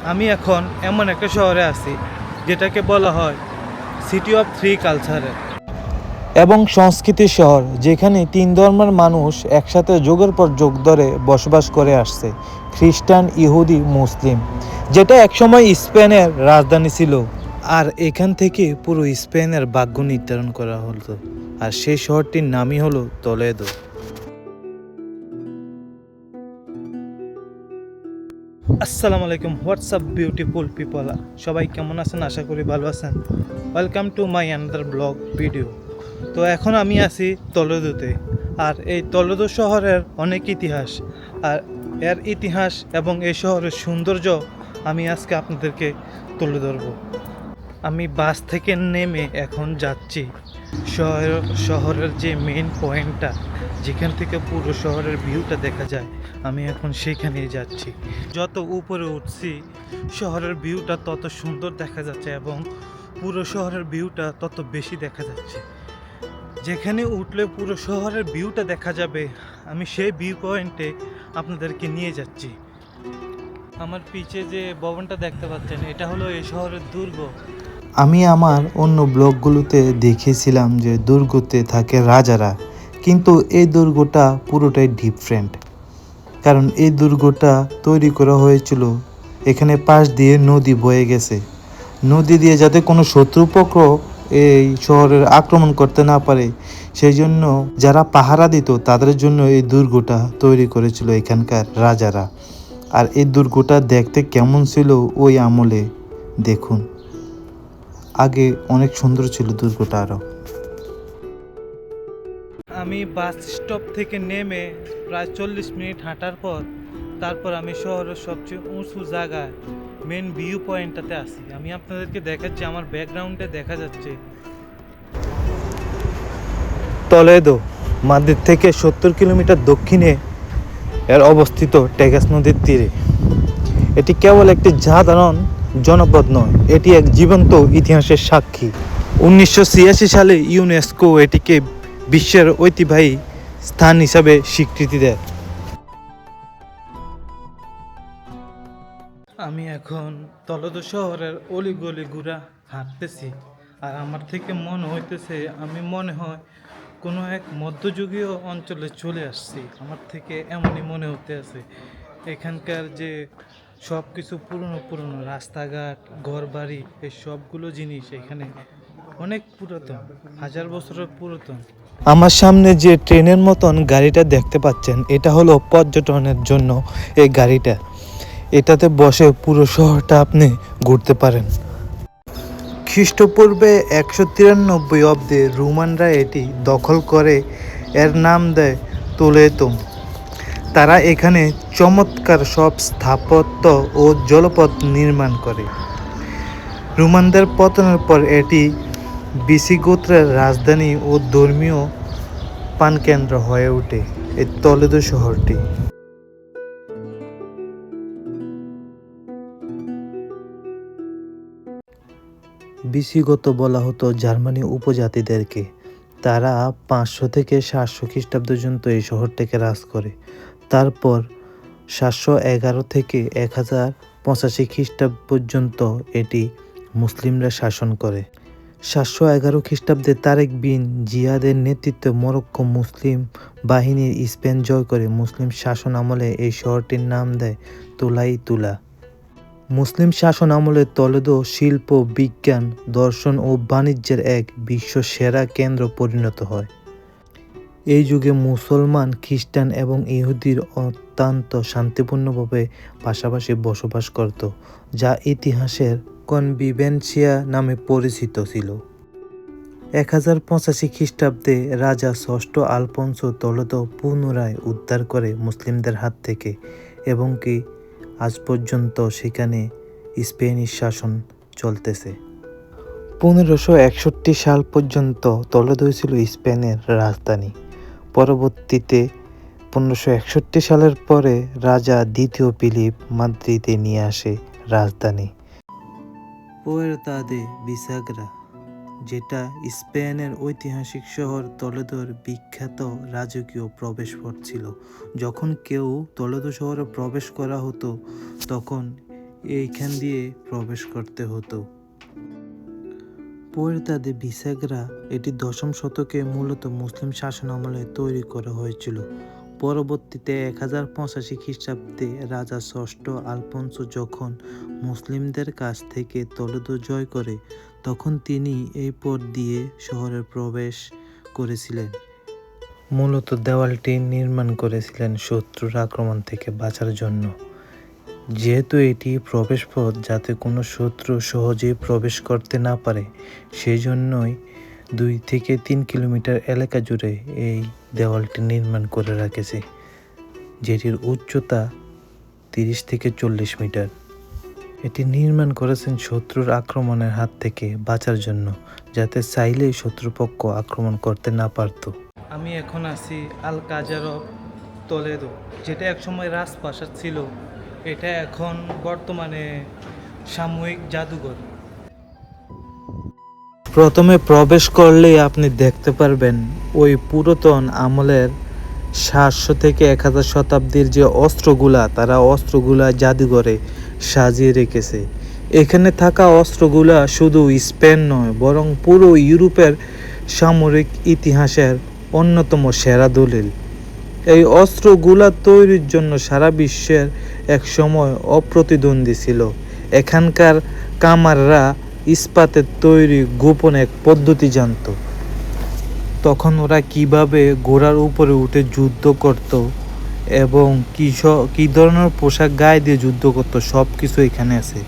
আমি এখন এমন একটা শহরে আছি যেটাকে বলা হয় সিটি অফ থ্রি কালচারের এবং সংস্কৃতির শহর, যেখানে তিন ধর্মের মানুষ একসাথে যুগের পর যুগ ধরে বসবাস করে আসছে, খ্রিস্টান, ইহুদি, মুসলিম, যেটা একসময় স্পেনের রাজধানী ছিল। আর এখান থেকে পুরো স্পেনের ভাগ্য নির্ধারণ করা হতো। আর সেই শহরটির নামই হলো তোলেদো। আসসালামু আলাইকুম, হোয়াটসঅ্যাপ বিউটিফুল পিপল, সবাই কেমন আছেন? আশা করি ভালো আছেন। Welcome to my another blog video. তো এখন আমি আছি তোলেদোতে। আর এই তোলেদো শহরের অনেক ইতিহাস, আর এর ইতিহাস এবং এই শহরের সৌন্দর্য আমি আজকে আপনাদেরকে তুলে ধরবো। আমি বাস থেকে নেমে এখন যাচ্ছি শহরের যে মেইন পয়েন্টটা, যেখান থেকে পুরো শহরের ভিউটা দেখা যায়, আমি এখন সেখানেই যাচ্ছি। যত উপরে উঠছি শহরের ভিউটা তত সুন্দর দেখা যাচ্ছে এবং পুরো শহরের ভিউটা তত বেশি দেখা যাচ্ছে। যেখানে উঠলে পুরো শহরের ভিউটা দেখা যাবে, আমি সেই ভিউ পয়েন্টে আপনাদেরকে নিয়ে যাচ্ছি। আমার পিছে যে ভবনটা দেখতে পাচ্ছেন, এটা হলো এই শহরের দুর্গ। আমি আমার অন্য ব্লগগুলোতে দেখেছিলাম যে দুর্গতে থাকে রাজারা, কিন্তু এই দুর্গটা পুরোটাই ডিফারেন্ট। কারণ এই দুর্গটা তৈরি করা হয়েছিল, এখানে পাশ দিয়ে নদী বয়ে গেছে, নদী দিয়ে যাতে কোনো শত্রুপক্ষ এই শহরের আক্রমণ করতে না পারে, সেই জন্য যারা পাহারা দিত তাদের জন্য এই দুর্গটা তৈরি করেছিল এখানকার রাজারা। আর এই দুর্গটা দেখতে কেমন ছিল ওই আমলে দেখুন, আগে অনেক সুন্দর ছিল দুর্গটা আরও। আমি বাস স্টপ থেকে নেমে প্রায় 40 মিনিট হাঁটার পর তারপর আমি শহরের সবচেয়ে উঁচু জায়গায় মেন ভিউ পয়েন্টটাতে আসি। আমি আপনাদেরকে দেখাচ্ছি, আমার ব্যাকগ্রাউন্ডে দেখা যাচ্ছে তোলেদো। মাদ্রিদ থেকে 70 কিলোমিটার দক্ষিণে এর অবস্থিত টেগাস নদীর তীরে। এটি কেবল একটি সাধারণ জনপদ নয়, এটি এক জীবন্ত ইতিহাসের সাক্ষী। 1986 সালে ইউনেস্কো এটিকে বিশ্বের ঐতিহ্যবাহী স্থান হিসাবে স্বীকৃতি দেয়। আমি এখন তোলেদো শহরের অলিগলি ঘুরা হাঁটতেছি, আর আমার থেকে মনে হইতেছে আমি মনে হয় কোনো এক মধ্যযুগীয় অঞ্চলে চলে আসছি। আমার থেকে এমনই মনে হতে আছে। এখানকার যে সব কিছু পুরনো পুরনো রাস্তাঘাট, ঘরবাড়ি, এই সবগুলো জিনিস এখানে অনেক পুরাতন, হাজার বছরের পুরাতন। আমার সামনে যে ট্রেনের মতন গাড়িটা দেখতে পাচ্ছেন, এটা হলো পর্যটনের জন্য এই গাড়িটা। এটাতে বসে পুরো শহরটা আপনি ঘুরতে পারেন। খ্রিস্টপূর্বে 193 অব্দে রোমানরা এটি দখল করে এর নাম দেয় তোলেদো। তারা এখানে চমৎকার সব স্থাপত্য ও জলপথ নির্মাণ করে। রোমানদের পতনের পর এটি ভিসিগোত্রের রাজধানী ও ধর্মীয় প্রাণকেন্দ্র হয়ে ওঠে এই তোলেদো শহরটি। ভিসিগত বলা হতো জার্মানি উপজাতিদেরকে। তারা 500 থেকে 700 খ্রিস্টাব্দ পর্যন্ত এই শহরটিকে রাজ করে। তারপর 711 থেকে 1085 খ্রিস্টাব্দ পর্যন্ত এটি মুসলিমরা শাসন করে। 711 খ্রিস্টাব্দে তারেক বিন জিয়াদের নেতৃত্বে মরক্কো মুসলিম বাহিনীর স্পেন জয় করে। মুসলিম শাসন আমলে এই শহরটির নাম দেয় তুলা। মুসলিম শাসন আমলে তোলেদো শিল্প, বিজ্ঞান, দর্শন ও বাণিজ্যের এক বিশ্ব সেরা কেন্দ্র পরিণত হয়। এই যুগে মুসলমান, খ্রিস্টান এবং ইহুদির অত্যন্ত শান্তিপূর্ণভাবে পাশাপাশি বসবাস করত, যা ইতিহাসের কনভিভেন্সিয়া নামে পরিচিত ছিল। 1085 খ্রিস্টাব্দে রাজা ষষ্ঠ আলফোন্সো তোলেদো পুনরায় উদ্ধার করে মুসলিমদের হাত থেকে, এবং কি আজ পর্যন্ত সেখানে স্পেনিশ শাসন চলতেছে। 1561 সাল পর্যন্ত তোলেদোই ছিল স্পেনের রাজধানী। পরবর্তীতে 1561 সালের পরে রাজা দ্বিতীয় ফিলিপ মাদ্রিদে নিয়ে আসে রাজধানী পুয়ের্তা দে বিসাগ্রা, যেটা স্পেনের ঐতিহাসিক শহর তোলেদোর বিখ্যাত রাজকীয় প্রবেশপথ ছিল। যখন কেউ তোলেদো শহরে প্রবেশ করা হতো, তখন এইখান দিয়ে প্রবেশ করতে হতো। পুয়ের্তা দে বিসাগ্রা এটি দশম শতকে মূলত মুসলিম শাসন আমলে তৈরি করা হয়েছিল। পরবর্তীতে 1085 খ্রিস্টাব্দে রাজা ষষ্ঠ আলফোন্সো যখন মুসলিমদের কাছ থেকে টলেদো জয় করে, তখন তিনি এই পথ দিয়ে শহরে প্রবেশ করেছিলেন। মূলত দেওয়ালটি নির্মাণ করেছিলেন শত্রুর আক্রমণ থেকে বাঁচার জন্য, যেহেতু এটি প্রবেশ পথ যাতে কোনো শত্রু সহজেই প্রবেশ করতে না পারে, সেই জন্যই 2 থেকে 3 কিলোমিটার এলাকা জুড়ে এই দেওয়ালটি নির্মাণ করে রেখেছে, যেটির উচ্চতা 30 থেকে 40 মিটার। এটি নির্মাণ করেছেন শত্রুর আক্রমণের হাত থেকে বাঁচার জন্য, যাতে চাইলেই শত্রুপক্ষ আক্রমণ করতে না পারত। আমি এখন আছি আলকাজার অফ টলেদো, যেটা একসময় রাজপ্রাসাদ ছিল। এটা এখন বর্তমানে সাময়িক জাদুঘর। প্রথমে প্রবেশ করলেই আপনি দেখতে পারবেন ওই পুরাতন আমলের 700 থেকে 1000 শতাব্দীর যে অস্ত্রগুলা জাদুঘরে সাজিয়ে রেখেছে। এখানে থাকা অস্ত্রগুলা শুধু স্পেন নয়, বরং পুরো ইউরোপের সামরিক ইতিহাসের অন্যতম সেরা দলিল। এই অস্ত্রগুলা তৈরির জন্য সারা বিশ্বের এক সময় অপ্রতিদ্বন্দ্বী ছিল। এখানকার কামাররা ইস্পাতের তৈরি গোপন এক পদ্ধতি জানত। তখন ওরা কিভাবে ঘোড়ার উপরে উঠে যুদ্ধ করত এবং কী ধরনের পোশাক গায়ে দিয়ে যুদ্ধ করত, সব কিছু এখানে আছে।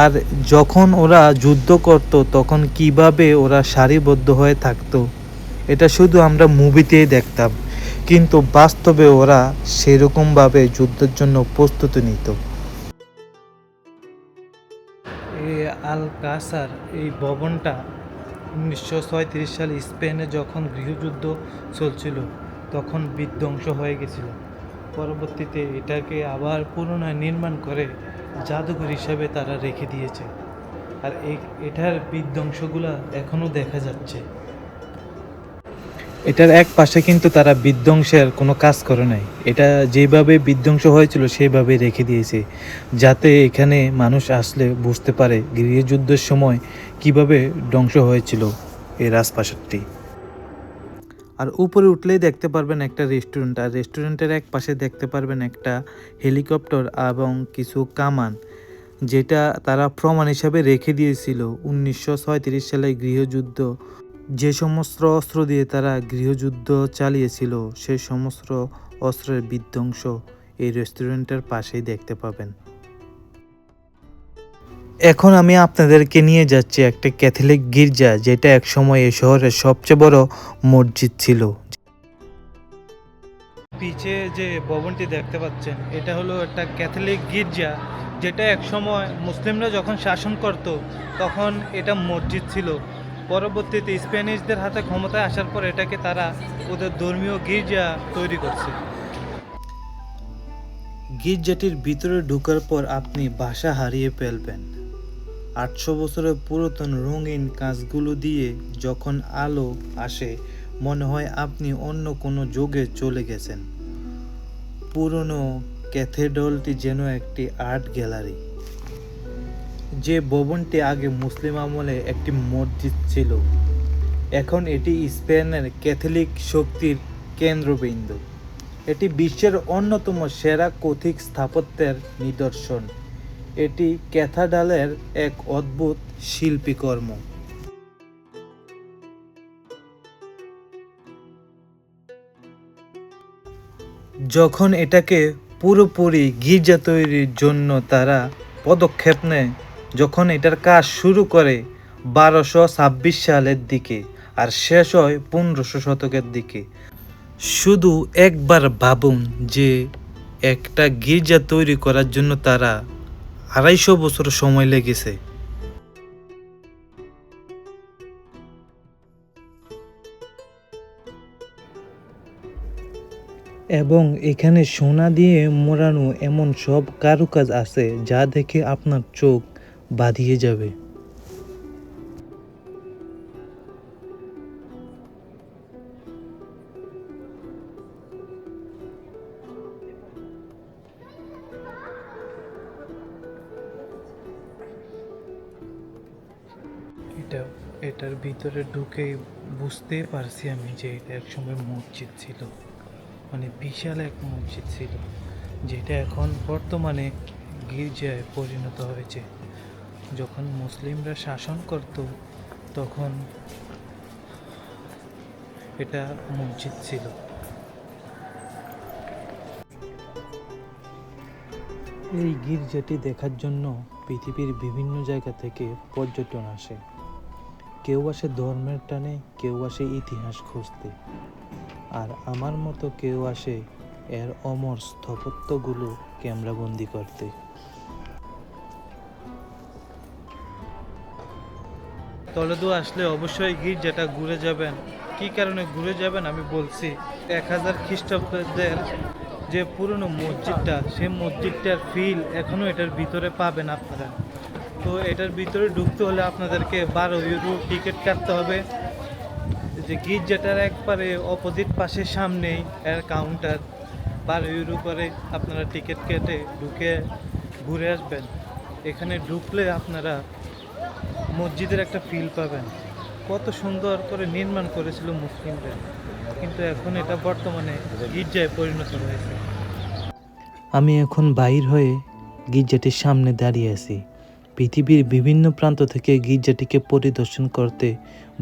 আর যখন ওরা যুদ্ধ করত তখন কিভাবে ওরা সারিবদ্ধ হয়ে থাকতো, এটা শুধু আমরা মুভিতেই দেখতাম, কিন্তু বাস্তবে ওরা সেরকমভাবে যুদ্ধের জন্য প্রস্তুতি নিত। এই আলকাসার এই ভবনটা 1936 সালে স্পেনে যখন গৃহযুদ্ধ চলছিল তখন বিধ্বংস হয়ে গেছিল। পরবর্তীতে এটাকে আবার পুনরায় নির্মাণ করে জাদুঘর হিসাবে তারা রেখে দিয়েছে। আর এটার বিধ্বংসগুলো এখনও দেখা যাচ্ছে। এটার এক পাশে কিন্তু তারা বিধ্বংসের কোনো কাজ করে নাই, এটা যেভাবে বিধ্বংস হয়েছিল সেইভাবে রেখে দিয়েছে, যাতে এখানে মানুষ আসলে বুঝতে পারে গৃহযুদ্ধের সময় কিভাবে ধ্বংস হয়েছিল এই রাজপ্রাসাদটি। আর উপরে উঠলেই দেখতে পারবেন একটা রেস্টুরেন্ট, আর রেস্টুরেন্টের এক পাশে দেখতে পারবেন একটা হেলিকপ্টার এবং কিছু কামান, যেটা তারা প্রমাণ হিসাবে রেখে দিয়েছিল 1936 সালে গৃহযুদ্ধ যে সমস্ত অস্ত্র দিয়ে তারা গৃহযুদ্ধ চালিয়েছিল, সেই সমস্ত অস্ত্রের বিধ্বংস এই রেস্টুরেন্টের পাশেই দেখতে পাবেন। এখন আমি আপনাদেরকে নিয়ে যাচ্ছি একটা ক্যাথলিক গির্জা, যেটা একসময় এই শহরের সবচেয়ে বড় মসজিদ ছিল। পিছে যে ভবনটি দেখতে পাচ্ছেন, এটা হলো একটা ক্যাথলিক গির্জা, যেটা একসময় মুসলিমরা যখন শাসন করত তখন এটা মসজিদ ছিল। পরবর্তীতে স্প্যানিশদের হাতে ক্ষমতায় আসার পর এটাকে তারা ওদের ধর্মীয় গির্জা তৈরি করছে। গির্জাটির ভিতরে ঢোকার পর আপনি ভাষা হারিয়ে ফেলবেন। 800 বছরের পুরাতন রঙিন কাঁচগুলো দিয়ে যখন আলো আসে, মনে হয় আপনি অন্য কোনো যুগে চলে গেছেন। পুরনো ক্যাথেড্রালটি যেন একটি আর্ট গ্যালারি। যে ভবনটি আগে মুসলিম আমলে একটি মসজিদ ছিল, এখন এটি স্পেনের ক্যাথলিক শক্তির কেন্দ্রবিন্দু। এটি বিশ্বের অন্যতম সেরা গথিক স্থাপত্যের নিদর্শন। এটি ক্যাথেড্রালের এক অদ্ভুত শিল্পীকর্ম। যখন এটাকে পুরোপুরি গির্জা তৈরির জন্য তারা পদক্ষেপ নেয়, যখন এটার কাজ শুরু করে 1226 সালের দিকে আর শেষ হয় 1500 শতকের দিকে, শুধু একবার ভাবুন যে একটা গির্জা তৈরি করার জন্য তারা 250 বছর সময় লেগেছে। এবং এখানে সোনা দিয়ে মোড়ানো এমন সব কারুকাজ আছে যা দেখে আপনার চোখ বাঁধিয়ে যাবে। এটা এটার ভিতরে ঢুকেই বুঝতে পারছি আমি যে এটা একসময় মসজিদ ছিল, মানে বিশাল এক মসজিদ ছিল, যেটা এখন বর্তমানে গির্জায় পরিণত হয়েছে। যখন মুসলিমরা শাসন করত তখন এটা মসজিদ ছিল। এই গির্জাটি দেখার জন্য পৃথিবীর বিভিন্ন জায়গা থেকে পর্যটন আসে। কেউ আসে ধর্মের টানে, কেউ আসে ইতিহাস খুঁজতে, আর আমার মতো কেউ আসে এর অমর স্থাপত্যগুলো ক্যামেরাবন্দি করতে। টলেদো আসলে অবশ্যই গির্জাটা ঘুরে যাবেন। কী কারণে ঘুরে যাবেন আমি বলছি। 1000 খ্রিস্টাব্দের যে পুরনো মসজিদটা, সেই মসজিদটার ফিল এখনও এটার ভিতরে পাবেন আপনারা। তো এটার ভিতরে ঢুকতে হলে আপনাদেরকে 12 ইউরো টিকিট কাটতে হবে। যে গির্জাটার একবারে অপোজিট পাশে সামনেই এর কাউন্টার। 12 ইউরো করে আপনারা টিকিট কেটে ঢুকে ঘুরে আসবেন। এখানে ঢুকলে আপনারা মসজিদের একটা ফিল পাবেন। কত সুন্দর করে নির্মাণ করেছিল মুসলিমরা, কিন্তু এখন এটা বর্তমানে গির্জায় পরিণত হয়েছে। আমি এখন বাইর হয়ে গির্জাটির সামনে দাঁড়িয়ে আছি। পৃথিবীর বিভিন্ন প্রান্ত থেকে গির্জাটিকে পরিদর্শন করতে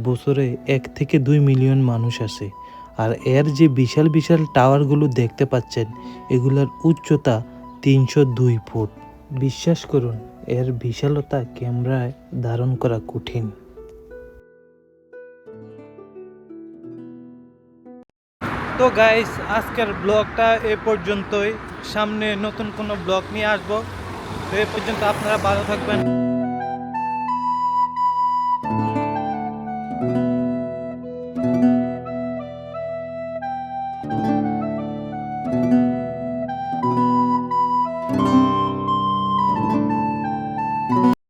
বছরে 1 থেকে 2 মিলিয়ন মানুষ আসে। আর এর যে বিশাল বিশাল টাওয়ারগুলো দেখতে পাচ্ছেন, এগুলোর উচ্চতা 302 ফুট। বিশ্বাস করুন, এর বিশালতা ক্যামেরায় ধারণ করা কঠিন। তো গাইস, আজকের ব্লগটা এ পর্যন্তই। সামনে নতুন কোনো ব্লগ নিয়ে আসবো। তো এ পর্যন্ত আপনারা ভালো থাকবেন।